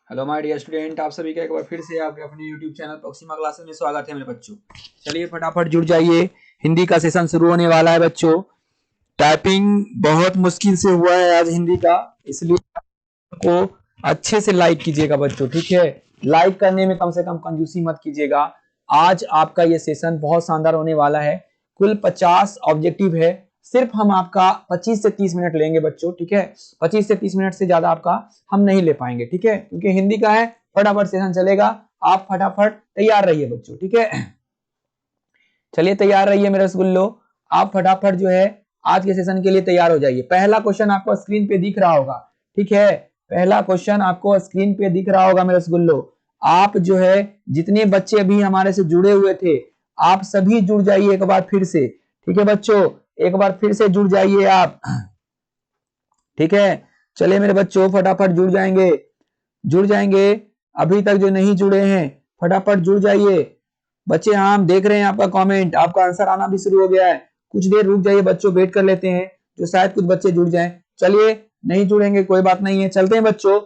Hello my dear student, आप सभी का एक बार फिर से आपके अपने यूट्यूब चैनल पॉक्सीमा क्लासेस में स्वागत है मेरे बच्चों। चलिए फटाफट जुड़ जाइए, हिंदी का सेशन शुरू होने वाला है बच्चों। टाइपिंग बहुत मुश्किल से हुआ है आज हिंदी का, इसलिए आपको अच्छे से लाइक कीजिएगा बच्चों, ठीक है। लाइक करने में कम से कम कंजूसी मत कीजिएगा। आज आपका ये सेशन बहुत शानदार होने वाला है। कुल 50 ऑब्जेक्टिव है, सिर्फ हम आपका 25 से 30 मिनट लेंगे बच्चों, ठीक है। 25 से 30 मिनट से ज्यादा आपका हम नहीं ले पाएंगे, ठीक है, क्योंकि हिंदी का है। फटाफट सेशन चलेगा, आप फटाफट तैयार रहिए बच्चों, ठीक है। चलिए तैयार रहिए मेरे रसगुल्लो, आप फटाफट जो है आज के सेशन के लिए तैयार हो जाइए। पहला क्वेश्चन आपको स्क्रीन पे दिख रहा होगा, ठीक है। पहला क्वेश्चन आपको स्क्रीन पे दिख रहा होगा मेरे रसगुल्लो। आप जो है जितने बच्चे अभी हमारे से जुड़े हुए थे, आप सभी जुड़ जाइए एक बार फिर से, ठीक है बच्चों। एक बार फिर से जुड़ जाइए आप, ठीक है। चलिए मेरे बच्चों फटाफट जुड़ जाएंगे, जुड़ जाएंगे। अभी तक जो नहीं जुड़े हैं फटाफट जुड़ जाइए बच्चे। हाँ, हम देख रहे हैं आपका कमेंट, आपका आंसर आना भी शुरू हो गया है। कुछ देर रुक जाइए बच्चों, वेट कर लेते हैं, जो शायद कुछ बच्चे जुड़ जाएं। चलिए, नहीं जुड़ेंगे कोई बात नहीं है, चलते हैं बच्चों।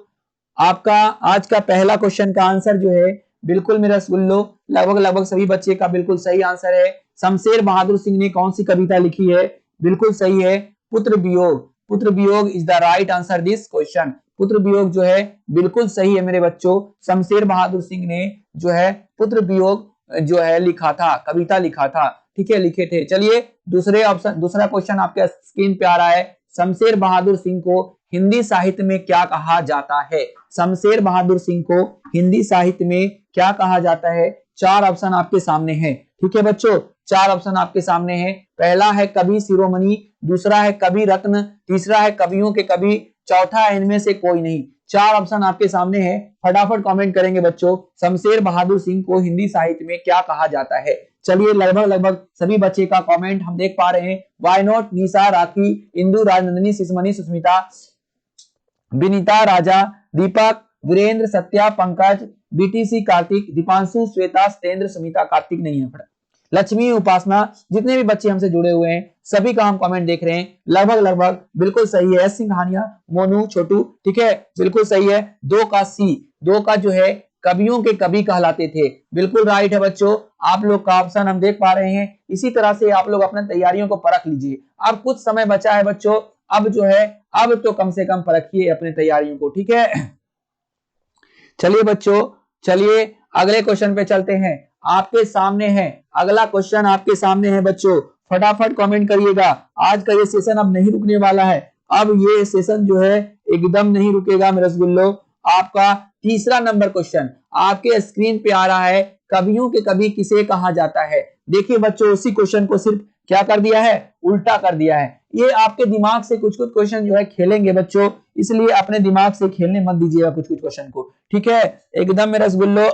आपका आज का पहला क्वेश्चन का आंसर जो है बिल्कुल मेरा सुन लो, लगभग लगभग सभी बच्चे का बिल्कुल सही आंसर है। शमशेर बहादुर सिंह ने कौन सी कविता लिखी है? बिल्कुल सही है, पुत्र वियोग। पुत्र वियोग is the right answer this question. पुत्र वियोग जो है बिल्कुल सही है मेरे बच्चों। शमशेर बहादुर सिंह ने जो है पुत्र वियोग जो है लिखा था, कविता लिखा था, ठीक है, लिखे थे। चलिए दूसरे ऑप्शन, दूसरा क्वेश्चन आपके स्क्रीन पे आ रहा है। शमशेर बहादुर सिंह को हिंदी साहित्य में क्या कहा जाता है? शमशेर बहादुर सिंह को हिंदी साहित्य में क्या कहा जाता है? चार ऑप्शन आपके सामने हैं, ठीक है बच्चों। चार ऑप्शन आपके सामने हैं। पहला है कवि शिरोमणि, दूसरा है कवि रत्न, तीसरा है कवियों के कवि, चौथा है इनमें से कोई नहीं। चार ऑप्शन आपके सामने हैं, फटाफट कमेंट करेंगे बच्चों। शमशेर बहादुर सिंह को हिंदी साहित्य में क्या कहा जाता है? चलिए लगभग लगभग सभी बच्चे का कमेंट हम देख पा रहे हैं। Why not, Nisha, Rakhi, Indu, Rajnandini, Shishmani, Sushmita, Vinita, Raja, Deepak, Virendra, Satya, Pankaj, BTC, Kartik, Deepanshu, Shweta, Satyendra, Sumita, Kartik नहीं है, लक्ष्मी, उपासना, जितने भी बच्चे हमसे जुड़े हुए हैं सभी का हम कमेंट देख रहे हैं। लगभग लगभग बिल्कुल सही है। सिंघानिया, मोनू, छोटू, ठीक है, बिल्कुल सही है। दो का सी, दो का जो है कवियों के कवि कहलाते थे, बिल्कुल राइट है बच्चों। आप लोग का ऑप्शन हम देख पा रहे हैं। इसी तरह से आप लोग अपने तैयारियों को परख लीजिए। अब कुछ समय बचा है बच्चों, अब जो है अब तो कम से कम परखिए अपने तैयारियों को, ठीक है। चलिए बच्चों, चलिए अगले क्वेश्चन पे चलते हैं। आपके सामने है अगला क्वेश्चन, आपके सामने है बच्चों, फटाफट कमेंट करिएगा। आज का ये सेशन अब नहीं रुकने वाला है, अब ये सेशन जो है एकदम नहीं रुकेगा मेरे रसगुल्लो। आपका तीसरा नंबर क्वेश्चन आपके स्क्रीन पे आ रहा है। कवियों के कवि किसे कहा जाता है? देखिए बच्चों, उसी क्वेश्चन को सिर्फ क्या कर दिया है, उल्टा कर दिया है। ये आपके दिमाग से कुछ कुछ क्वेश्चन जो है खेलेंगे बच्चों, इसलिए अपने दिमाग से खेलने मत दीजिएगा कुछ कुछ क्वेश्चन को, ठीक है। एकदम मेरा रसगुल्लो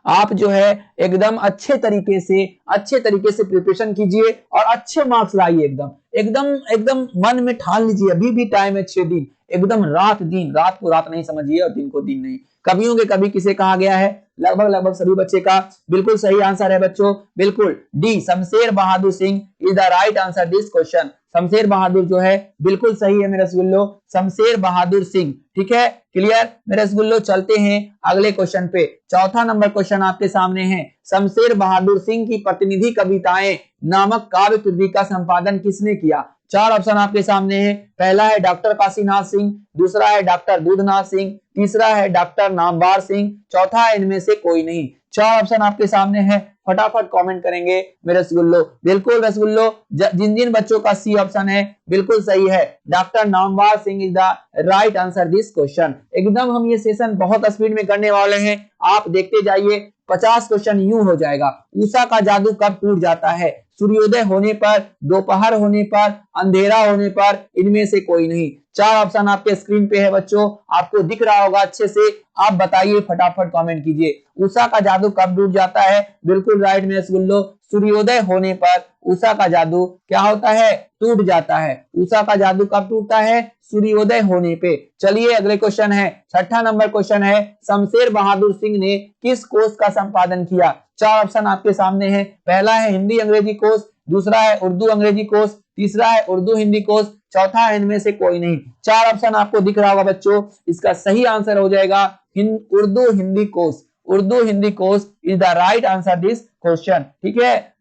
आप जो है एकदम अच्छे तरीके से प्रिपरेशन कीजिए और अच्छे मार्क्स लाइए। एकदम एकदम एकदम मन में ठान लीजिए, अभी भी टाइम है 6 दिन। एकदम रात दिन, रात को रात नहीं समझिए और दिन को दिन नहीं। कवियों के कवि किसे कहा गया है? लगभग लगभग सभी बच्चे का बिल्कुल सही आंसर है बच्चों, बिल्कुल D, Shamsher Bahadur Singh is the right answer this question. Shamsher Bahadur जो है बिल्कुल सही है मेरे रसगुल्लो, शमशेर बहादुर सिंह, ठीक है, क्लियर मेरे रसगुल्लो। चलते हैं अगले क्वेश्चन पे। चौथा नंबर क्वेश्चन आपके सामने है। शमशेर बहादुर सिंह की प्रतिनिधि कविताएं नामक काव्य कृति का संपादन किसने किया? चार ऑप्शन आपके सामने है। पहला है डॉक्टर काशीनाथ सिंह, दूसरा है डॉक्टर दूधनाथ सिंह, तीसरा है डॉक्टर नामवार सिंह, चौथा है इनमें से कोई नहीं। चार ऑप्शन आपके सामने है, फटाफट कमेंट करेंगे मेरे रसगुल्लो। बिल्कुल रसगुल्लो, जिन जिन बच्चों का सी ऑप्शन है बिल्कुल सही है, doctor Namvar Singh is the right answer this question. एकदम हम ये सेशन बहुत स्पीड में करने वाले हैं, आप देखते जाइए। 50 क्वेश्चन यूं हो जाएगा। उषा का जादू कब टूट जाता है? सूर्योदय होने पर, दोपहर होने पर, अंधेरा होने पर, इनमें से कोई नहीं। चार ऑप्शन आपके स्क्रीन पे है बच्चों, आपको दिख रहा होगा अच्छे से। आप बताइए, फटाफट कमेंट कीजिए। उषा का जादू कब टूट जाता है? बिल्कुल राइट मेरे रसगुल्लो, सूर्योदय होने पर उषा का जादू क्या होता है? टूट जाता है। उषा का जादू कब टूटता है? सूर्योदय होने पे। चलिए अगले क्वेश्चन है, छठा नंबर क्वेश्चन है। शमशेर बहादुर सिंह ने किस कोष का संपादन किया? चार ऑप्शन आपके सामने है। पहला है हिंदी अंग्रेजी कोष, दूसरा है उर्दू अंग्रेजी कोष, तीसरा है उर्दू हिंदी कोश, चौथा है इनमें से कोई नहीं। चार ऑप्शन आपको दिख रहा होगा बच्चों, इसका सही आंसर हो जाएगा उर्दू हिंदी कोश। उर्दू हिंदी कोश is the right answer this question. ठीक है,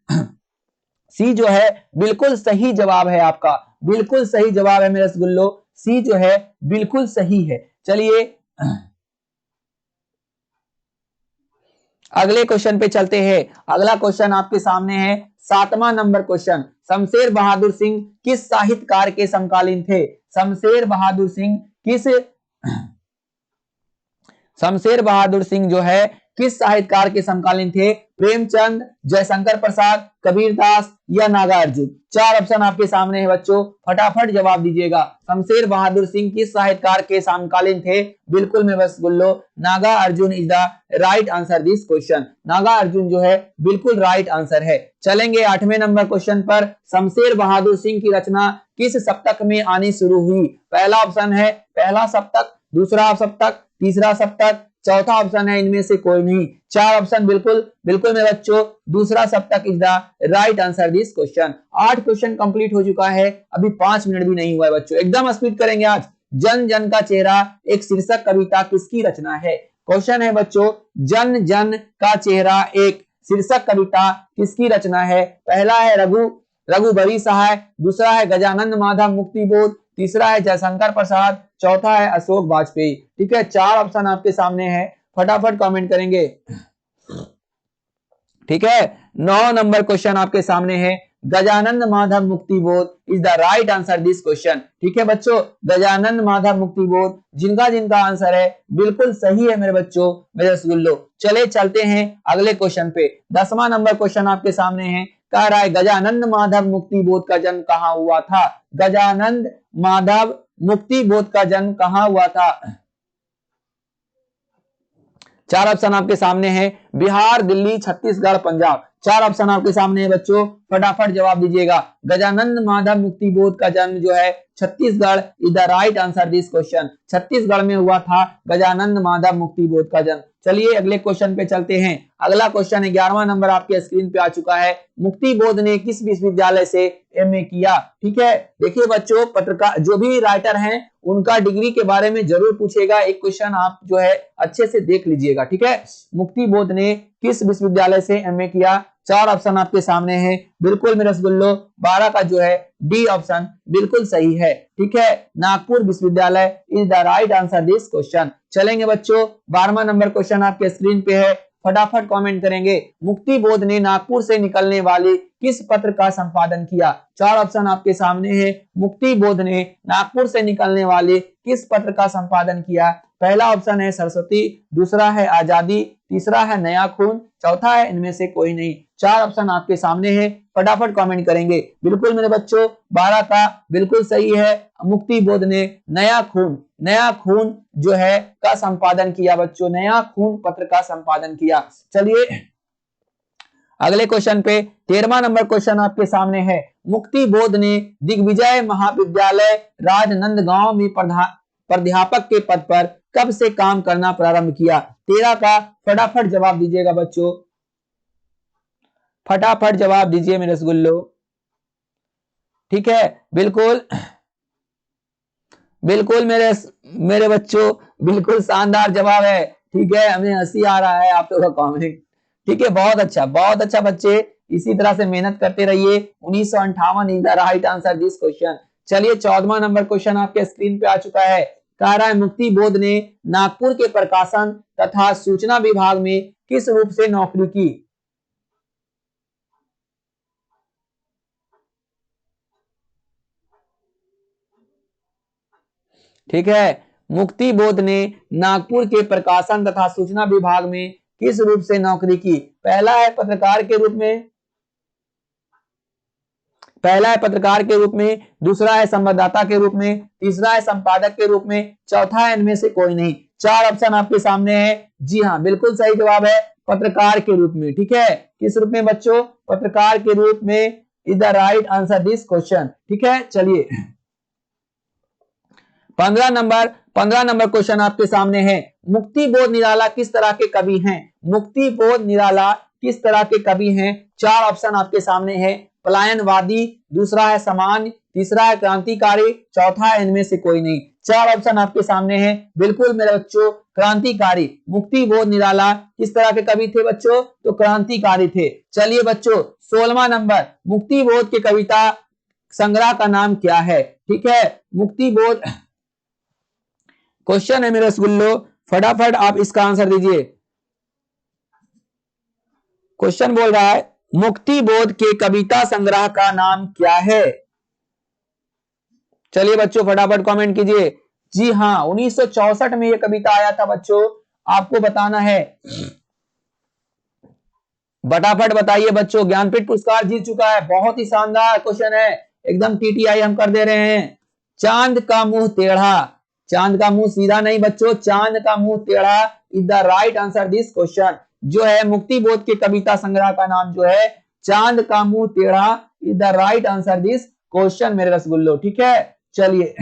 सी जो है बिल्कुल सही जवाब है आपका, बिल्कुल सही जवाब है मेरे रसगुल्लो, सी जो है बिल्कुल सही है। चलिए अगले क्वेश्चन पे चलते हैं। अगला क्वेश्चन आपके सामने है 7वां नंबर क्वेश्चन। शमशेर बहादुर सिंह किस साहित्यकार के समकालीन थे? शमशेर बहादुर सिंह किस शमशेर बहादुर सिंह जो है किस साहित्यकार के समकालीन थे? प्रेमचंद, जयशंकर प्रसाद, कबीरदास या नागार्जुन? चार ऑप्शन आपके सामने है बच्चों, फटाफट जवाब दीजिएगा। शमशेर बहादुर सिंह किस साहित्यकार के समकालीन थे? बिल्कुल मैं बस बोल लो, Nagarjun is the right answer this question. Nagarjun जो है बिल्कुल राइट आंसर है। चलेंगे 8वें नंबर क्वेश्चन पर। शमशेर बहादुर सिंह की रचना किस सप्तक में आनी शुरू हुई? पहला ऑप्शन है पहला सप्तक, दूसरा सप्तक, तीसरा सप्तक, चौथा ऑप्शन है इनमें से कोई नहीं। चार ऑप्शन बिल्कुल बिल्कुल मेरे बच्चों, दूसरा सप्तक is the right answer this question. 8 question complete हो चुका है, अभी 5 मिनट भी नहीं हुआ है बच्चों, एकदम स्पीड करेंगे आज। जन जन का चेहरा एक शीर्षक कविता किसकी रचना है? क्वेश्चन है बच्चों, जन जन का चेहरा एक शीर्षक कविता किसकी रचना है? पहला है रघुबरी सहाय, दूसरा है गजानंद माधव मुक्तिबोध, तीसरा है जयशंकर प्रसाद, चौथा है अशोक वाजपेयी। ठीक है, चार ऑप्शन आपके सामने है, फटाफट कमेंट करेंगे। ठीक है, 9 नंबर क्वेश्चन आपके सामने है, Gajanand Madhav Muktibodh is the right answer this question. ठीक है बच्चों, गजानंद माधव मुक्तिबोध जिनका जिनका आंसर है बिल्कुल सही है मेरे बच्चों, मेरे रसगुल्लो। चले चलते हैं अगले क्वेश्चन पे। 10वां नंबर क्वेश्चन आपके सामने है, कह रहा है गजानंद माधव मुक्तिबोध का जन्म कहाँ हुआ था? गजानंद माधव मुक्तिबोध का जन्म कहाँ हुआ था? चार ऑप्शन आपके सामने हैं, बिहार, दिल्ली, छत्तीसगढ़, पंजाब। चार ऑप्शन आपके सामने है बच्चों, फटाफट जवाब दीजिएगा। गजानंद माधव मुक्तिबोध का जन्म जो है Chhattisgarh is the right answer this question. Chhattisgarh में हुआ था गजानंद माधव मुक्तिबोध का जन्म। चलिए अगले क्वेश्चन पे चलते हैं। अगला क्वेश्चन 11वां नंबर आपके स्क्रीन पे आ चुका है, मुक्तिबोध ने किस विश्वविद्यालय से एमए किया? ठीक है, देखिए बच्चों, पत्रकार जो भी राइटर हैं उनका डिग्री के बारे में जरूर पूछेगा, एक क्वेश्चन आप जो है अच्छे से देख लीजिएगा। ठीक है, मुक्तिबोध ने किस विश्वविद्यालय से एमए किया? चार ऑप्शन आपके सामने हैं, बिल्कुल मेरे रसगुल्लो, 12 का जो है डी ऑप्शन बिल्कुल सही है। ठीक है, नागपुर विश्वविद्यालय is the right answer this question. चलेंगे बच्चों, 12वां नंबर क्वेश्चन आपके स्क्रीन पे है, फटाफट कमेंट करेंगे। मुक्तिबोध ने नागपुर से निकलने वाले किस पत्र का संपादन किया? चार ऑप्शन आपके सामने है, मुक्तिबोध ने नागपुर से निकलने वाले किस पत्र का संपादन किया? पहला ऑप्शन है सरस्वती, दूसरा है आजादी, तीसरा है नया खून, चौथा है इनमें से कोई नहीं। चार ऑप्शन आपके सामने है, फटाफट कमेंट करेंगे। बिल्कुल मेरे बच्चों, 12 का बिल्कुल सही है, मुक्तिबोध ने नया खून जो है का संपादन किया बच्चों, नया खून पत्र का संपादन किया। चलिए अगले क्वेश्चन पे 13वां नंबर क्वेश्चन आपके सामने है, मुक्तिबोध ने दिग्विजय महाविद्यालय राजनांदगांव में प्राध्यापक के पद पर कब से काम करना प्रारंभ किया? 13 का फटाफट जवाब दीजिएगा बच्चों, फटाफट जवाब दीजिए मेरे रसगुल्लो। ठीक है, बिल्कुल बिल्कुल मेरे बच्चों, बिल्कुल शानदार जवाब है। ठीक है, हमें हंसी आ रहा है आप लोगों का कमेंट। ठीक है, बहुत अच्छा बच्चे, इसी तरह से मेहनत करते रहिए। 1958 is the right answer this question. चलिए 14वां नंबर क्वेश्चन आपके स्क्रीन पे आ चुका है, कह रहा है मुक्तिबोध ने नागपुर के प्रकाशन तथा सूचना विभाग में किस रूप से नौकरी की? ठीक है, मुक्तिबोध ने नागपुर के प्रकाशन तथा सूचना विभाग में किस रूप से नौकरी की? पहला है पत्रकार के रूप में, दूसरा है संवाददाता के रूप में, तीसरा है संपादक के रूप में, चौथा है इनमें से कोई नहीं। चार ऑप्शन आपके सामने है, जी हाँ बिल्कुल सही जवाब है पत्रकार के रूप में। ठीक है, किस रूप में बच्चों? पत्रकार के रूप में is the right answer this question. ठीक है, चलिए 15 नंबर क्वेश्चन आपके सामने है, मुक्तिबोध निराला किस तरह के कवि हैं? मुक्तिबोध निराला किस तरह के कवि हैं? चार ऑप्शन आपके सामने है, पलायनवादी, दूसरा है सामान्य, तीसरा है क्रांतिकारी, चौथा है इनमें से कोई नहीं। चार ऑप्शन आपके सामने हैं। बिल्कुल मेरे बच्चों, क्रांतिकारी। मुक्ति बोध निराला किस तरह के कवि थे बच्चों? तो क्रांतिकारी थे। चलिए बच्चों 16वां नंबर, मुक्ति बोध के कविता संग्रह का नाम क्या है? ठीक है, मुक्ति बोध क्वेश्चन है मेरे रसगुल्लो, फटाफट आप इसका आंसर दीजिए। क्वेश्चन बोल रहा है मुक्ति बोध के कविता संग्रह का नाम क्या है? चलिए बच्चों फटाफट कमेंट कीजिए। जी हाँ, 1964 में यह कविता आया था बच्चों, आपको बताना है। फटाफट बताइए बच्चों। ज्ञानपीठ पुरस्कार जीत चुका है, बहुत ही शानदार क्वेश्चन है, एकदम टीटीआई हम कर दे रहे हैं। चांद का मुंह टेढ़ा, चांद का मुंह सीधा नहीं बच्चों, चांद का मुंह टेढ़ा is the right answer this question. जो है मुक्ति बोध के कविता संग्रह का नाम जो है चांद का मुंह टेढ़ा is the right answer this question मेरे रसगुल्लो। ठीक है, चलिए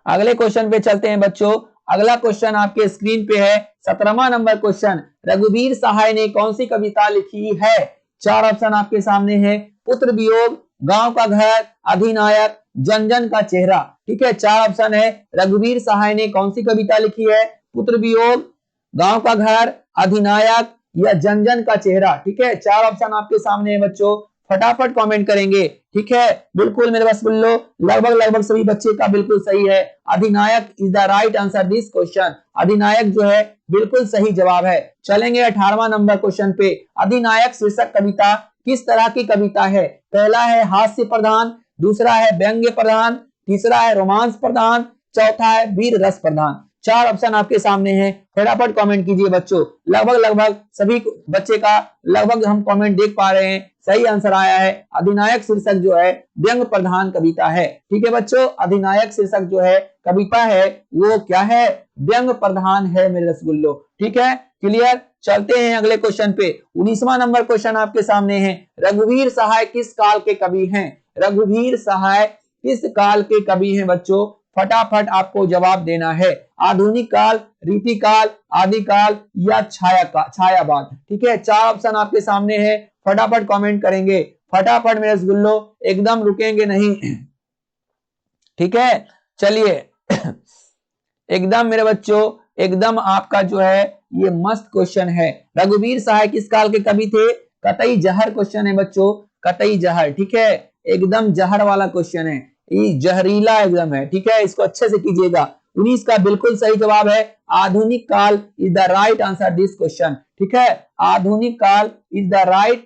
अगले क्वेश्चन पे चलते हैं बच्चों। अगला क्वेश्चन आपके स्क्रीन पे है 17वां नंबर क्वेश्चन। रघुवीर सहाय ने कौन सी कविता लिखी है? चार ऑप्शन आपके सामने है। पुत्र वियोग, गांव का घर, अधिनायक, जन जन का चेहरा। ठीक है, चार ऑप्शन है। रघुवीर सहाय ने कौन सी कविता लिखी है? पुत्र वियोग, गांव का घर, अधिनायक या जन जन का चेहरा। ठीक है, चार ऑप्शन आपके सामने है बच्चों, फटाफट कमेंट करेंगे। ठीक है, बिल्कुल मेरे रसगुल्लो, लगभग सभी बच्चे का बिल्कुल सही है। Adhinayak is the right answer this question. Adhinayak जो है बिल्कुल सही जवाब है। चलेंगे 18वां नंबर क्वेश्चन पे। अधिनायक शीर्षक कविता किस तरह की कविता है? पहला है हास्य प्रधान, दूसरा है व्यंग्य प्रधान, तीसरा है रोमांस प्रधान, चौथा है वीर रस प्रधान। चार ऑप्शन आपके सामने हैं, फटाफट कमेंट कीजिए बच्चों। लगभग सभी बच्चे का लगभग हम कमेंट देख पा रहे हैं, सही आंसर आया है। अधिनायक शीर्षक जो है व्यंग्य प्रधान कविता है। ठीक है बच्चों, अधिनायक शीर्षक जो है कविता है वो क्या है? व्यंग्य प्रधान है मेरे रसगुल्लो। ठीक है, क्लियर। चलते हैं अगले क्वेश्चन पे। 19वां नंबर क्वेश्चन आपके सामने है। रघुवीर सहाय किस काल के कवि हैं? रघुवीर सहाय किस काल के कवि हैं बच्चों? फटाफट आपको जवाब देना है। आधुनिक काल, रीतिकाल, आदिकाल या छायावाद। ठीक है, चार ऑप्शन आपके सामने है, फटाफट कमेंट करेंगे। फटाफट मेरे रसगुल्लो, एकदम रुकेंगे नहीं। ठीक है, चलिए एकदम मेरे बच्चों, एकदम आपका जो है ये मस्त क्वेश्चन है। रघुवीर सहाय किस काल के कवि थे? कतई जहर क्वेश्चन है बच्चों, कतई जहर। ठीक है, एकदम जहर वाला क्वेश्चन है, ये जहरीला एकदम है। ठीक है, इसको अच्छे से कीजिएगा। 19 का बिल्कुल सही जवाब है। आधुनिक काल is the right answer this question. ठीक है, आधुनिक काल is the right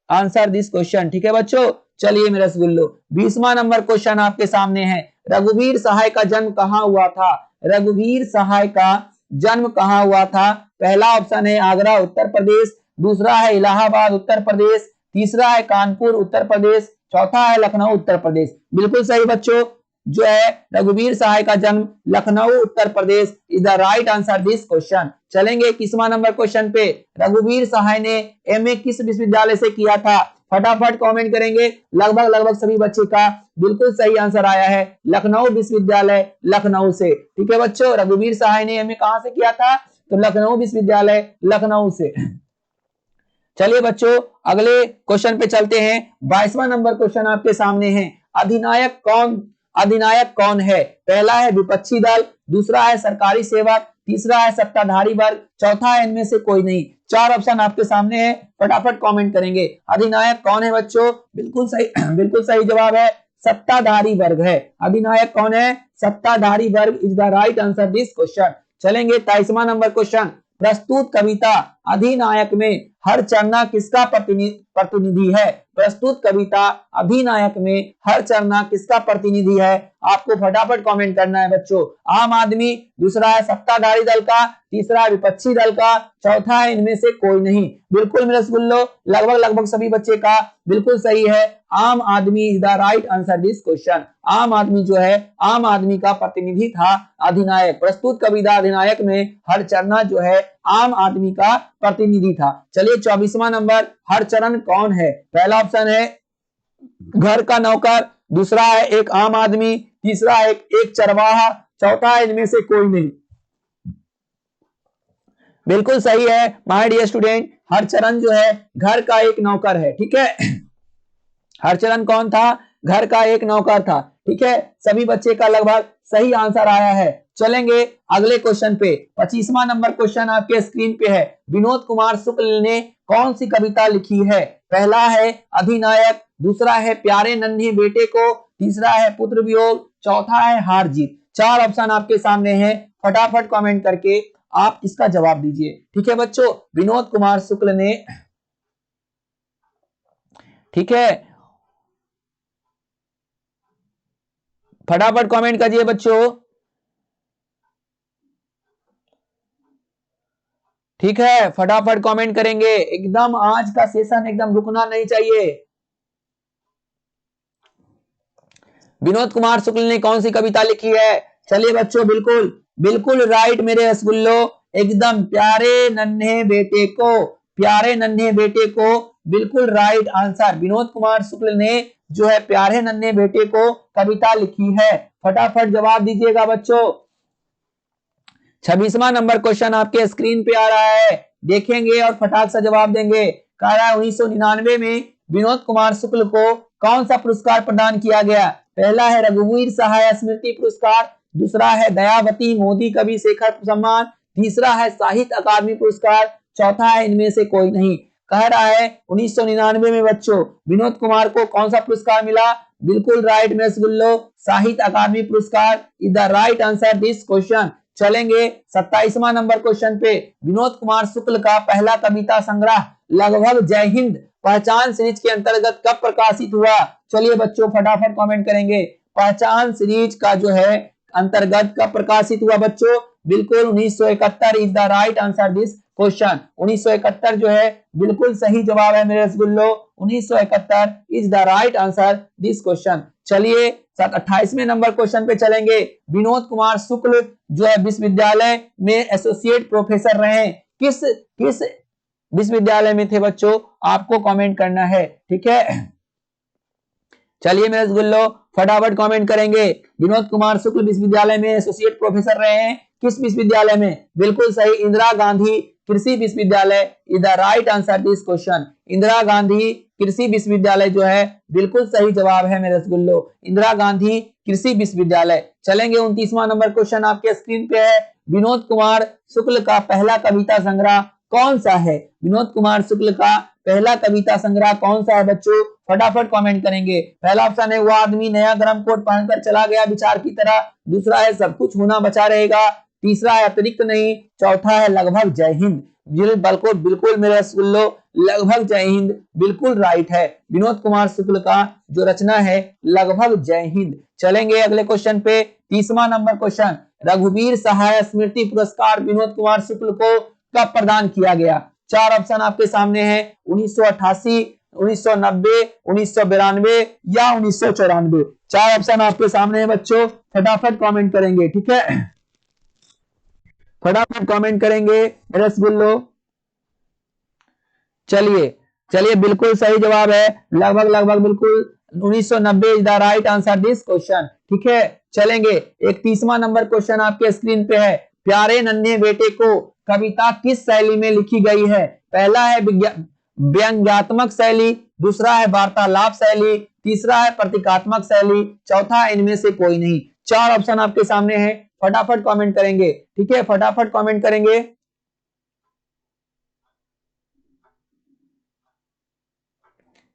answer this question. ठीक है बच्चों, चलिए मेरे रसगुल्लो 20वां नंबर क्वेश्चन आपके सामने है। रघुवीर सहाय का जन्म कहाँ हुआ था? रघुवीर सहाय का जन्म कहाँ हुआ था? पहला ऑप्शन है आगरा उत्तर प्रदेश, दूसरा है इलाहाबाद उत्तर प्रदेश, तीसरा है कानपुर उत्तर प्रदेश, चौथा है लखनऊ उत्तर प्रदेश। बिल्कुल सही बच्चों, जो है रघुवीर सहाय का जन्म Lucknow Uttar Pradesh is the right answer this question. चलेंगे 21वां नंबर क्वेश्चन पे। रघुवीर सहाय ने एमए किस विश्वविद्यालय से किया था? फटाफट कमेंट करेंगे। लगभग सभी बच्चे का बिल्कुल सही आंसर आया है, लखनऊ विश्वविद्यालय लखनऊ से। ठीक है बच्चों, रघुवीर सहाय ने एमए कहां से किया था? तो लखनऊ विश्वविद्यालय लखनऊ से। चलिए बच्चों अगले क्वेश्चन पे चलते हैं। 22वां नंबर क्वेश्चन आपके सामने है। अधिनायक कौन है? पहला है विपक्षी दल, दूसरा है सरकारी सेवक, तीसरा है सत्ताधारी वर्ग, चौथा है इनमें से कोई नहीं। चार ऑप्शन आपके सामने है, फटाफट कमेंट करेंगे। अधिनायक कौन है बच्चों? बिल्कुल सही जवाब है, सत्ताधारी वर्ग है। अधिनायक कौन है? सत्ताधारी वर्ग is the right answer this question. चलेंगे 23वां नंबर क्वेश्चन। प्रस्तुत कविता अधिनायक में हर चरना किसका प्रतिनिधि है? प्रस्तुत कविता अधिनायक में हर चरना किसका प्रतिनिधि है? आपको फटाफट कमेंट करना है बच्चों। आम आदमी, दूसरा है सत्ताधारी दल का, तीसरा है विपक्षी दल का, चौथा है इनमें से कोई नहीं। बिल्कुल मेरे रसगुल्लो, लगभग सभी बच्चे का बिल्कुल सही है। आम आदमी is the right answer this question. आम आदमी जो है, आम आदमी का प्रतिनिधि था अधिनायक। प्रस्तुत कविता अधिनायक में हर चरना जो है आम आदमी का प्रतिनिधि था। चलिए 24वां नंबर, हर चरण कौन है? पहला ऑप्शन है घर का नौकर, दूसरा है एक आम आदमी, तीसरा है एक चरवाहा, चौथा है इनमें से कोई नहीं। बिल्कुल सही है माय डियर स्टूडेंट। हरचरण जो है घर का एक नौकर है, ठीक है। हरचरण कौन था? घर का एक नौकर था, ठीक है। सभी बच्चे का लगभग सही आंसर आया है। चलेंगे अगले क्वेश्चन पे। 25वां नंबर क्वेश्चन आपके स्क्रीन पे है। विनोद कुमार शुक्ल ने कौन सी कविता लिखी है? पहला है अधिनायक, दूसरा है प्यारे नन्हे बेटे को, तीसरा है पुत्र वियोग, चौथा है हार जीत। 4 ऑप्शन आपके सामने है, फटाफट कमेंट करके आप इसका जवाब दीजिए, ठीक है बच्चों। विनोद कुमार शुक्ल ने, ठीक है, फटाफट कमेंट करिए बच्चों, ठीक है। फटाफट कमेंट करेंगे, एकदम आज का सेशन एकदम रुकना नहीं चाहिए। विनोद कुमार शुक्ल ने कौन सी कविता लिखी है? चलिए बच्चों, बिल्कुल बिल्कुल राइट मेरे रसगुल्लो, एकदम प्यारे नन्हे बेटे को, प्यारे नन्हे बेटे को, बिल्कुल राइट आंसर। विनोद कुमार शुक्ल ने जो है प्यारे नन्हे बेटे को कविता लिखी है। फटाफट जवाब दीजिएगा बच्चों। 26वां नंबर क्वेश्चन आपके स्क्रीन पे आ रहा है, देखेंगे और फटाक से जवाब देंगे। कह रहा है 1999 में विनोद कुमार शुक्ल को कौन सा पुरस्कार प्रदान किया गया? पहला है रघुवीर सहाय स्मृति पुरस्कार, दूसरा है दयावती मोदी कवि शेखर सम्मान, तीसरा है साहित्य अकादमी पुरस्कार, चौथा है इनमें से कोई नहीं। कह रहा है 1999 में बच्चों विनोद कुमार को कौन सा पुरस्कार मिला? बिल्कुल राइट मेरे गुल्लो, साहित्य अकादमी पुरस्कार is the right answer this question. चलेंगे 27वां नंबर क्वेश्चन पे। विनोद कुमार शुक्ल का पहला कविता संग्रह लगभग जय हिंद पहचान सीरीज के अंतर्गत कब प्रकाशित हुआ? चलिए बच्चों फटाफट कमेंट करेंगे, पहचान सीरीज का जो है अंतर्गत कब प्रकाशित हुआ बच्चों? बिल्कुल 1971 is the right answer this question. 1971 जो है बिल्कुल सही जवाब है मेरे रसगुल्लो, 1971 is the right answer this question. चलिए 28वें नंबर क्वेश्चन पे चलेंगे। विनोद कुमार शुक्ल जो है विश्वविद्यालय में एसोसिएट प्रोफेसर रहे, किस किस विश्वविद्यालय में थे बच्चों? आपको कमेंट करना है, ठीक है। चलिए मेरे रसगुल्लो फटाफट कमेंट करेंगे। विनोद कुमार शुक्ल विश्वविद्यालय में एसोसिएट प्रोफेसर रहे हैं, किस विश्वविद्यालय में? बिल्कुल सही, इंदिरा गांधी कृषि विश्वविद्यालय is the right answer this question. Indira Gandhi कृषि विश्वविद्यालय जो है बिल्कुल सही जवाब है मेरे रसगुल्लो, इंदिरा गांधी कृषि विश्वविद्यालय। चलेंगे 29वां नंबर क्वेश्चन आपके स्क्रीन पे है। विनोद कुमार शुक्ल का पहला कविता संग्रह कौन सा है? विनोद कुमार शुक्ल का पहला कविता संग्रह कौन सा है बच्चों? फटाफट कमेंट करेंगे। पहला ऑप्शन है वो आदमी नया गरम कोट पहनकर चला गया विचार की तरह, दूसरा है सब कुछ होना बचा रहेगा, तीसरा है अतिरिक्त नहीं, चौथा है लगभग जय हिंद। बिल्कुल बिल्कुल मेरे रसगुल्लो, लगभग जय हिंद बिल्कुल राइट है। विनोद कुमार शुक्ल का जो रचना है लगभग जय हिंद। चलेंगे अगले क्वेश्चन पे, 30वां नंबर क्वेश्चन। रघुवीर सहाय स्मृति पुरस्कार विनोद कुमार शुक्ल को कब प्रदान किया गया? 4 ऑप्शन आपके सामने है, 1988, 1990, 1992 या 1994। 4 ऑप्शन आपके सामने है बच्चों, फटाफट कमेंट करेंगे, ठीक है। फटाफट कमेंट करेंगे रसगुल्लो। चलिए चलिए बिल्कुल सही जवाब है, लगभग लगभग बिल्कुल 1990 is the right answer this question, ठीक है। चलेंगे 31वां नंबर क्वेश्चन आपके स्क्रीन पे है। प्यारे नन्हे बेटे को कविता किस शैली में लिखी गई है? पहला है व्यंग्यात्मक शैली, दूसरा है वार्तालाप शैली, तीसरा है प्रतीकात्मक शैली, चौथा इनमें से कोई नहीं। 4 ऑप्शन आपके सामने है, फटाफट कमेंट करेंगे, ठीक है, फटाफट कमेंट करेंगे।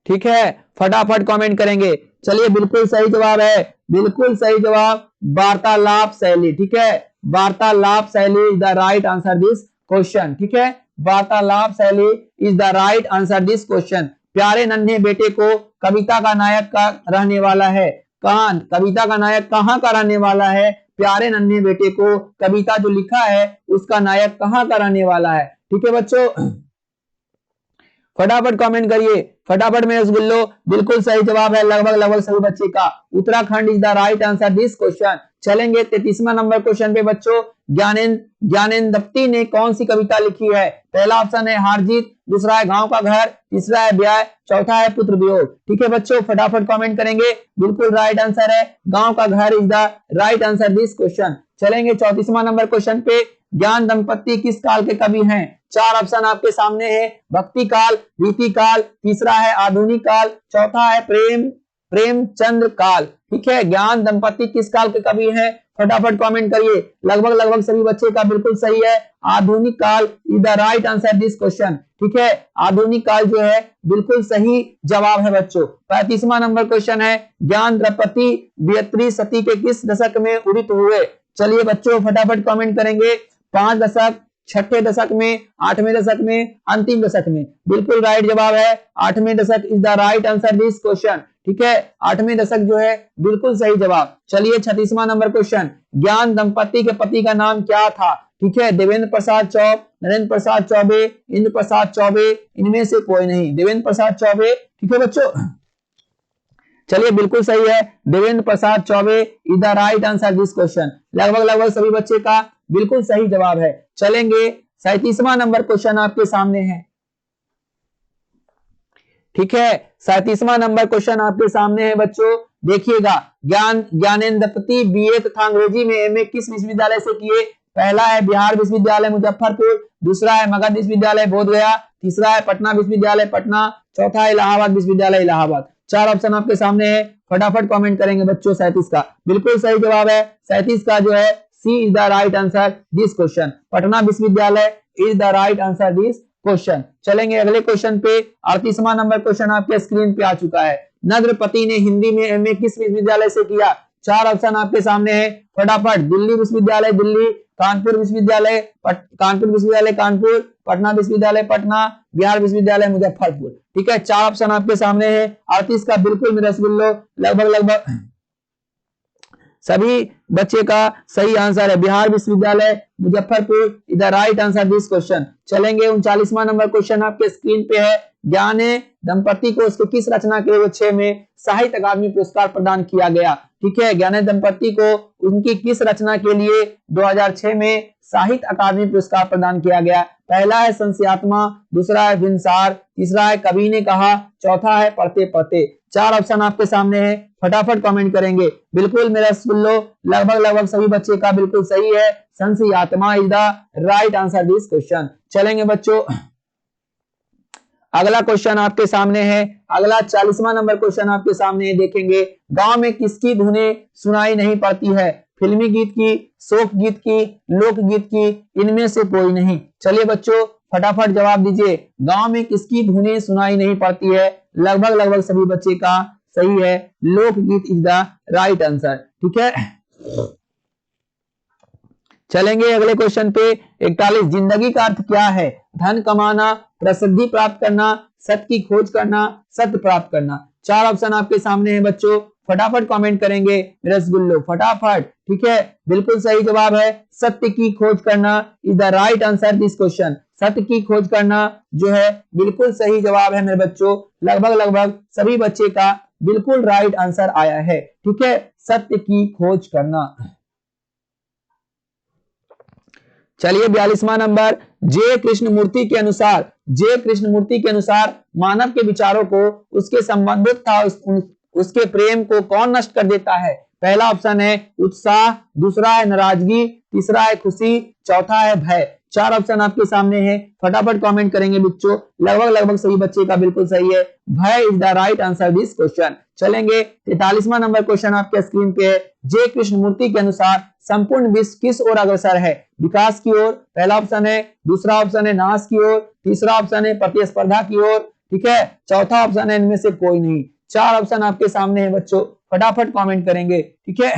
ठीक है, फटाफट कमेंट करेंगे। चलिए बिल्कुल सही जवाब है, बिल्कुल सही जवाब वार्तालाप शैली, ठीक है। वार्तालाप शैली is the right answer this question, ठीक है। वार्तालाप शैली is the right answer this question. प्यारे नन्हे बेटे को कविता का नायक का रहने वाला है, कहां? कविता का नायक कहां का रहने वाला है? प्यारे नन्हे बेटे को कविता जो लिखा है उसका नायक कहां का रहने वाला है, ठीक है बच्चों। फटाफट कमेंट करिए, फटाफट मेरे रसगुल्लो, बिल्कुल सही जवाब है लगभग लगभग सभी बच्चे का, Uttarakhand is the right answer this question. चलेंगे 33वां नंबर क्वेश्चन पे बच्चों। ज्ञानेंद्रपति ने कौन सी कविता लिखी है? पहला ऑप्शन है हार जीत, दूसरा है गांव का घर, तीसरा है ब्याह, चौथा है पुत्र वियोग। ठीक है बच्चों, फटाफट कमेंट करेंगे। बिल्कुल राइट आंसर है गांव का घर is the right answer this question. चलेंगे 34वां नंबर क्वेश्चन पे। ज्ञान दंपति किस काल के कवि हैं? चार ऑप्शन आपके सामने है। भक्ति काल, रीति काल, तीसरा है आधुनिक काल, चौथा है प्रेमचंद्र काल। ठीक है, ज्ञान दंपति किस काल के कवि हैं? फटाफट कमेंट करिए। लगभग सभी बच्चे का बिल्कुल सही है, आधुनिक काल is the right answer this question. ठीक है, आधुनिक काल जो है बिल्कुल सही जवाब है बच्चों। 35वां नंबर क्वेश्चन है। ज्ञान दंपति 42 सदी के किस दशक में उदित हुए? चलिए बच्चों फटाफट कमेंट करेंगे। 5 दशक, छठे दशक में, 8वें दशक में, अंतिम दशक में? बिल्कुल राइट जवाब है 8वें दशक is the right answer this question. ठीक है, 8वें दशक जो है बिल्कुल सही जवाब। चलिए 36वां नंबर क्वेश्चन। ज्ञान दंपति के पति का नाम क्या था? ठीक है, देवेंद्र प्रसाद चौब, नरेंद्र प्रसाद चौबे, इंद्र प्रसाद चौबे, इनमें से कोई नहीं। देवेंद्र प्रसाद चौबे। ठीक है बच्चों, चलिए बिल्कुल सही है, Devendra Prasad Choubey is the right answer this question. लगभग सभी बच्चे का बिल्कुल सही जवाब है। चलेंगे 37वां नंबर क्वेश्चन आपके सामने है। ठीक है, 37वां नंबर क्वेश्चन आपके सामने है बच्चों, देखिएगा। ज्ञानेंद्रपति बीए तथा अंग्रेजी में एमए किस विश्वविद्यालय से किए? पहला है बिहार विश्वविद्यालय मुजफ्फरपुर, दूसरा है मगध विश्वविद्यालय बोधगया, तीसरा है पटना विश्वविद्यालय पटना, चौथा है इलाहाबाद विश्वविद्यालय इलाहाबाद। चार ऑप्शन आपके सामने है, फटाफट कमेंट करेंगे बच्चों। 37 का बिल्कुल सही जवाब है। 37 का जो है C is the right answer this question. Patna विश्वविद्यालय is the right answer this question. चलेंगे अगले क्वेश्चन पे। 38वां नंबर क्वेश्चन आपके स्क्रीन पे आ चुका है। नद्रपति ने हिंदी में एमए किस विश्वविद्यालय से किया? चार ऑप्शन आपके सामने है, फटाफट। दिल्ली विश्वविद्यालय दिल्ली, कानपुर विश्वविद्यालय कानपुर, पटना विश्वविद्यालय पटना, बिहार विश्वविद्यालय मुजफ्फरपुर। ठीक है, चार ऑप्शन आपके सामने है। 38 का बिल्कुल मेरा रसगुल्लो लगभग सभी बच्चे का सही आंसर है, बिहार विश्वविद्यालय Muzaffarpur is the right answer this question. चलेंगे 39वां नंबर क्वेश्चन आपके स्क्रीन पे है। ज्ञान दंपति को उसके किस रचना के लिए 2006 में साहित्य अकादमी पुरस्कार प्रदान किया गया? ठीक है, ज्ञान दंपति को उनकी किस रचना के लिए 2006 में साहित्य अकादमी पुरस्कार प्रदान किया गया? पहला है संशयात्मा, दूसरा है विंसार, तीसरा है कवि ने कहा, चौथा है पढ़ते पढ़ते। चार ऑप्शन आपके सामने है, फटाफट कमेंट करेंगे। बिल्कुल मेरा रसगुल्लो लगभग सभी बच्चे का बिल्कुल सही है, Sanshayatma is the right answer this question. चलेंगे बच्चों अगला क्वेश्चन आपके सामने है। अगला 40वां नंबर क्वेश्चन आपके सामने है, देखेंगे। गांव में किसकी धुनें सुनाई नहीं पड़ती है? फिल्मी गीत की, शोक गीत की, लोकगीत की, इनमें से कोई नहीं। चलिए बच्चों फटाफट जवाब दीजिए। गांव में किसकी धुनें सुनाई नहीं पड़ती है? लगभग सभी बच्चे का सही है, लोकगीत इज द राइट आंसर। ठीक है, चलेंगे अगले क्वेश्चन पे। 41 जिंदगी का अर्थ क्या है? धन कमाना, प्रसिद्धि प्राप्त करना, सत्य की खोज करना, सत्य प्राप्त करना। चार ऑप्शन आपके सामने है बच्चों, फटाफट कमेंट करेंगे रसगुल्लो फटाफट। ठीक है, बिल्कुल सही जवाब है, सत्य की खोज करना is the right answer this question. सत्य की खोज करना जो है बिल्कुल सही जवाब है मेरे बच्चों। लगभग सभी बच्चे का बिल्कुल राइट आंसर आया है। ठीक है, सत्य की खोज करना। चलिए 42वां नंबर। जे कृष्णमूर्ति के अनुसार मानव के विचारों को, उसके संबंधित था उसके प्रेम को कौन नष्ट कर देता है? पहला ऑप्शन है उत्साह, दूसरा है नाराजगी, तीसरा है खुशी, चौथा है भय। चार ऑप्शन आपके सामने है, फटाफट कमेंट करेंगे बच्चों। लगभग सही बच्चे का बिल्कुल सही है, भय is the right answer this question. चलेंगे 43वां नंबर क्वेश्चन आपके स्क्रीन पे है। जे कृष्णमूर्ति के अनुसार संपूर्ण विश्व किस ओर अग्रसर है? विकास की ओर, पहला ऑप्शन है, दूसरा ऑप्शन है नाश की ओर, तीसरा ऑप्शन है प्रतिस्पर्धा की ओर, ठीक है, चौथा ऑप्शन है इनमें से कोई नहीं। चार ऑप्शन आपके सामने है बच्चों, फटाफट कमेंट करेंगे। ठीक है,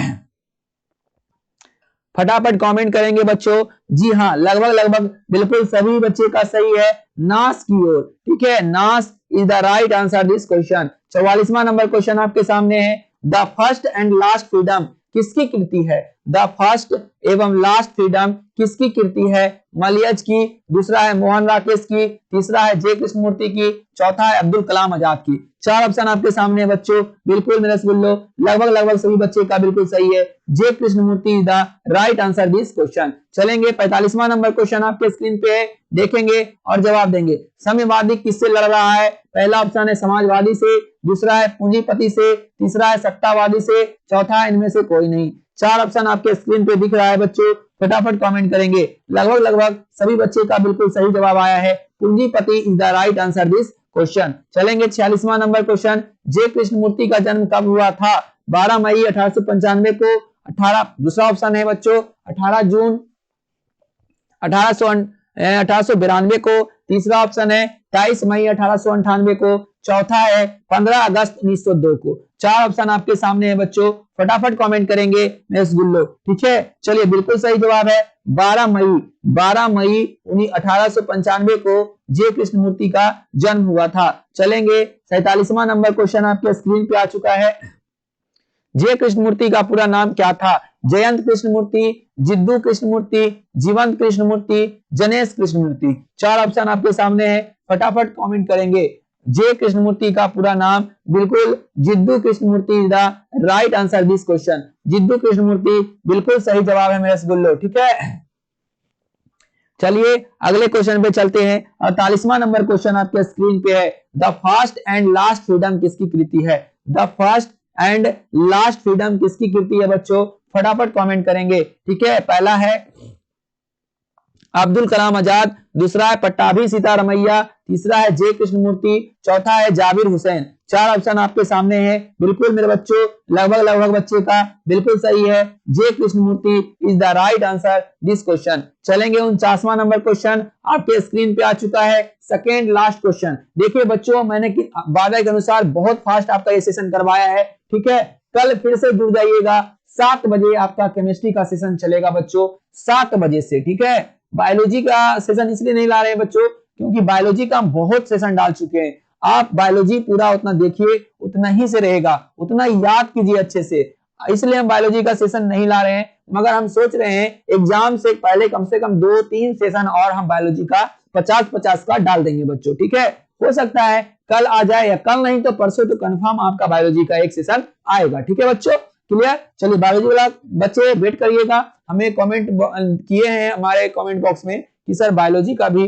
फटाफट कमेंट करेंगे बच्चों। जी हाँ, लगभग बिल्कुल सभी बच्चे का सही है, नाश की ओर। ठीक है, नाश is the right answer this question. 44वां नंबर क्वेश्चन आपके सामने है। The first and last freedom किसकी कृति है? द फर्स्ट एवं लास्ट फ्रीडम किसकी कृति है? मलयज की, दूसरा है मोहन राकेश की, तीसरा है जे कृष्णमूर्ति की, चौथा है अब्दुल कलाम आजाद की। चार ऑप्शन आपके सामने है बच्चों, बिल्कुल मेरे रसगुल्लो, लगभग सभी बच्चे का बिल्कुल सही है। J Krishnamurti is the right answer this question. चलेंगे 45वां नंबर क्वेश्चन आपके स्क्रीन पे है, देखेंगे और जवाब देंगे। साम्यवादी किससे लड़ रहा है? पहला ऑप्शन है समाजवादी से, दूसरा है पूंजीपति से, तीसरा है सत्तावादी से, चौथा है इनमें से कोई नहीं। चार ऑप्शन आपके स्क्रीन पे दिख रहा है बच्चों, फटाफट कमेंट करेंगे। लगभग सभी बच्चे का बिल्कुल सही जवाब आया है, पूंजीपति is the right answer this question. चलेंगे 46वां नंबर क्वेश्चन, जे कृष्णमूर्ति का जन्म कब हुआ था? 12 मई 1895 को, 18 दूसरा ऑप्शन है बच्चों 18 जून 1892 को, तीसरा ऑप्शन है 23 मई 1898 को, चौथा है 15 अगस्त 1902 को। चार ऑप्शन आपके सामने है बच्चों, फटाफट कमेंट करेंगे रसगुल्लो, ठीक है। चलिए बिल्कुल सही जवाब है 12 मई 1895 को जे कृष्णमूर्ति का जन्म हुआ था। चलेंगे 47वां नंबर क्वेश्चन आपके स्क्रीन पे आ चुका है। जे कृष्णमूर्ति का पूरा नाम क्या था? जयंत कृष्णमूर्ति, जिद्दू कृष्णमूर्ति, जीवंत कृष्णमूर्ति, जनेश कृष्णमूर्ति। चार ऑप्शन आपके सामने है, फटाफट कमेंट करेंगे। जे कृष्णमूर्ति का पूरा नाम बिल्कुल Jiddu Krishnamurti is the right answer this question. Jiddu Krishnamurti बिल्कुल सही जवाब है मेरे रसगुल्लो, ठीक है। चलिए अगले क्वेश्चन पे चलते हैं। 48वां नंबर क्वेश्चन आपके स्क्रीन पे है, the first and last freedom किसकी कृति है? The first and last freedom किसकी कृति है बच्चों? फटाफट कमेंट करेंगे, ठीक है। पहला है अब्दुल कलाम आजाद, दूसरा है पट्टाभी सीतारमैया, तीसरा है जे कृष्णमूर्ति, चौथा है जाबिर हुसैन। चार ऑप्शन आपके सामने हैं, बिल्कुल मेरे बच्चों लगभग बच्चे का बिल्कुल सही है, J Krishnamurti is the right answer this question. चलेंगे 49वां नंबर क्वेश्चन आपके स्क्रीन पे आ चुका है, सेकेंड लास्ट क्वेश्चन। देखिए बच्चों मैंने वादा के अनुसार बहुत फास्ट आपका ये सेशन करवाया है, ठीक है। कल फिर से जुड़ जाइएगा, 7 बजे आपका केमिस्ट्री का सेशन चलेगा बच्चों, 7 बजे से, ठीक है। बायोलॉजी का सेशन इसलिए नहीं ला रहे हैं बच्चों क्योंकि बायोलॉजी का हम बहुत सेशन डाल चुके हैं। आप बायोलॉजी पूरा उतना देखिए, उतना ही से रहेगा, उतना याद कीजिए अच्छे से, इसलिए हम बायोलॉजी का सेशन नहीं ला रहे हैं। मगर हम सोच रहे हैं एग्जाम से पहले कम से कम 2-3 सेशन और हम बायोलॉजी का 50-50 का डाल देंगे बच्चों, ठीक है। हो सकता है कल आ जाए या कल नहीं तो परसों तो कंफर्म आपका बायोलॉजी का एक सेशन आएगा, ठीक है बच्चों, क्लियर। चलिए बायोलॉजी वाला बच्चे वेट करिएगा, हमें कमेंट किए हैं हमारे कमेंट बॉक्स में कि सर बायोलॉजी का भी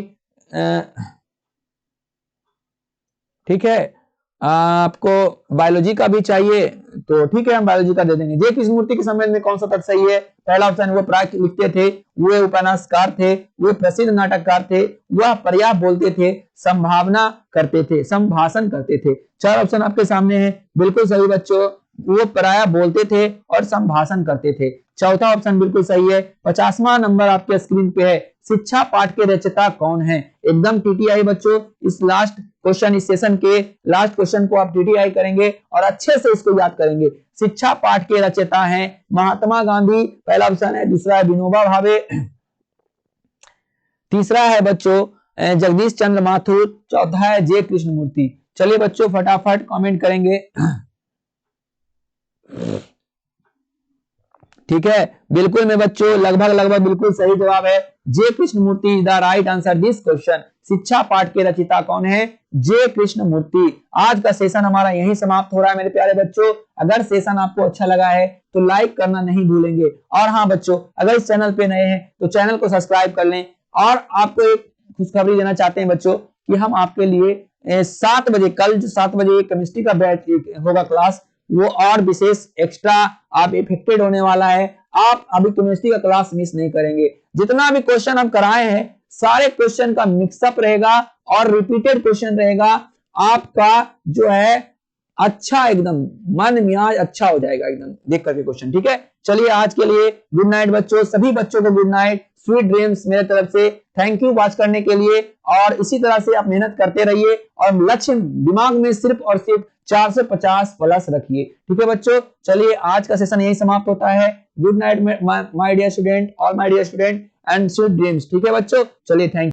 ठीक है, आपको बायोलॉजी का भी चाहिए तो ठीक है हम बायोलॉजी का दे देंगे। जे कृष्णमूर्ति के संबंध में कौन सा तथ्य सही है? पहला ऑप्शन, वो प्राय लिखते थे, वो उपन्यासकार थे, वो प्रसिद्ध नाटककार थे, वह पर्याप्त बोलते थे, संभावना करते थे, संभाषण करते थे। चार ऑप्शन आपके सामने है, बिल्कुल सही बच्चों, वो प्राय बोलते थे और संभाषण करते थे। चौथा ऑप्शन बिल्कुल सही है। 50वां नंबर आपके स्क्रीन पे है, शिक्षा पाठ के रचयिता कौन है? एकदम टीटीआई बच्चों, इस लास्ट क्वेश्चन, इस सेशन के लास्ट क्वेश्चन को आप टीटीआई करेंगे और अच्छे से इसको याद करेंगे। शिक्षा पाठ के रचयिता हैं महात्मा गांधी, पहला ऑप्शन है, दूसरा है विनोबा भावे, तीसरा है बच्चों जगदीश चंद्र माथुर, चौथा है जे कृष्णमूर्ति। चलिए बच्चों फटाफट कमेंट करेंगे, ठीक है। बिल्कुल में बच्चों लगभग बिल्कुल सही जवाब है, J Krishnamurti is the right answer this question. शिक्षा पाठ के रचयिता कौन है? जे कृष्णमूर्ति। आज का सेशन हमारा यहीं समाप्त हो रहा है मेरे प्यारे बच्चों। अगर सेशन आपको अच्छा लगा है तो लाइक करना नहीं भूलेंगे, और हाँ बच्चों अगर इस चैनल पे नए हैं तो चैनल को सब्सक्राइब कर लें। और आपको एक खुशखबरी देना चाहते हैं बच्चों कि हम आपके लिए 7 बजे, कल जो 7 बजे केमिस्ट्री का बैच होगा क्लास, वो और विशेष एक्स्ट्रा आप इफेक्टेड होने वाला है। आप अभी केमिस्ट्री का क्लास मिस नहीं करेंगे। जितना भी क्वेश्चन हम कराए हैं सारे क्वेश्चन का मिक्सअप रहेगा और रिपीटेड क्वेश्चन रहेगा। आपका जो है अच्छा, एकदम मन मियाज अच्छा हो जाएगा एकदम देख करके क्वेश्चन, ठीक है। चलिए आज के लिए गुड नाइट बच्चों, सभी बच्चों को गुड नाइट, स्वीट ड्रीम्स मेरे तरफ से। थैंक यू वॉच करने के लिए, और इसी तरह से आप मेहनत करते रहिए और लक्ष्य दिमाग में सिर्फ और सिर्फ 450 प्लस रखिए, ठीक है बच्चों। चलिए आज का सेशन यही समाप्त होता है। Good night my dear student, all my dear student and sweet dreams, ठीक है बच्चों। चलिए थैंक यू।